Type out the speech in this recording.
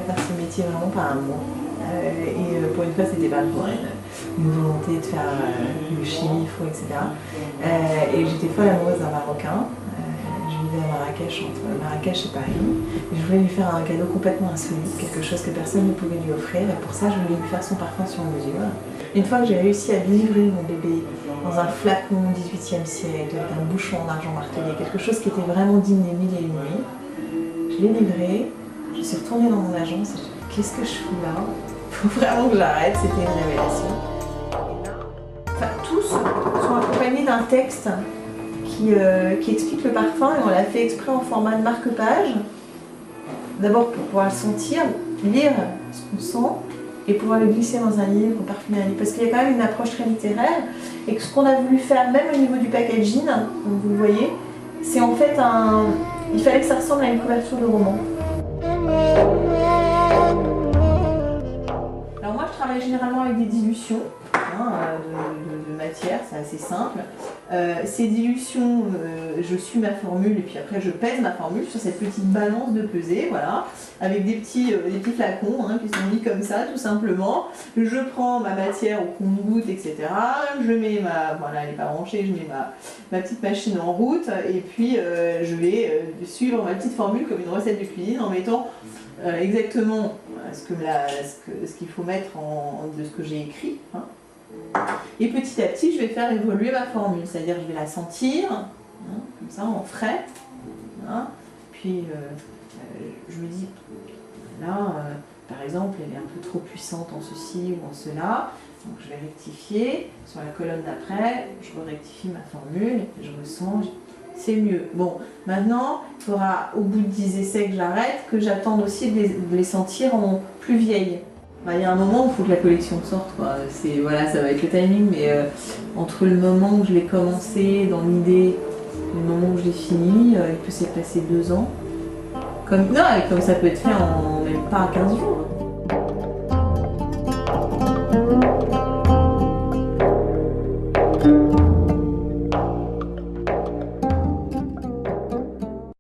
faire ce métier vraiment par amour. Et pour une fois, c'était pas pour une volonté de faire le chimie, etc. Et j'étais folle amoureuse d'un Marocain. Je vivais à Marrakech, entre Marrakech et Paris. Et je voulais lui faire un cadeau complètement insolite, quelque chose que personne ne pouvait lui offrir. Et pour ça, je voulais lui faire son parfum sur mesure. Une fois que j'ai réussi à livrer mon bébé dans un flacon 18e siècle, avec un bouchon en argent martelé, quelque chose qui était vraiment digne des mille et une nuits, je l'ai livré, je suis retournée dans mon agence et j'ai dit qu'est-ce que je fous là? Il faut vraiment que j'arrête, c'était une révélation. Enfin, tous sont accompagnés d'un texte qui explique le parfum et on l'a fait exprès en format de marque-page. D'abord pour pouvoir le sentir, lire ce qu'on sent et pouvoir le glisser dans un livre, parfumer un livre. Parce qu'il y a quand même une approche très littéraire et que ce qu'on a voulu faire, même au niveau du packaging, comme vous le voyez, c'est en fait un... Il fallait que ça ressemble à une couverture de roman. Alors moi je travaille généralement avec des dilutions de matière, c'est assez simple. Ces dilutions, je suis ma formule et puis après je pèse ma formule sur cette petite balance de pesée, voilà, avec des petits flacons qui sont mis comme ça tout simplement. Je prends ma matière au compte-gouttes, etc. Je mets voilà, elle n'est pas branchée, je mets ma petite machine en route et puis je vais suivre ma petite formule comme une recette de cuisine en mettant exactement ce qu'il faut mettre de ce que j'ai écrit. Et petit à petit, je vais faire évoluer ma formule, c'est-à-dire je vais la sentir, comme ça, en frais. Puis je me dis, là, par exemple, elle est un peu trop puissante en ceci ou en cela. Donc je vais rectifier. Sur la colonne d'après, je rectifie ma formule, je ressens, c'est mieux. Bon, maintenant, il faudra, au bout de 10 essais que j'arrête, que j'attende aussi de les sentir en plus vieilles. Il y a un moment où il faut que la collection sorte, quoi. Voilà, ça va être le timing, mais entre le moment où je l'ai commencé dans l'idée et le moment où je l'ai fini, il peut s'être passé 2 ans. Comme ça peut être fait en même pas 15 jours.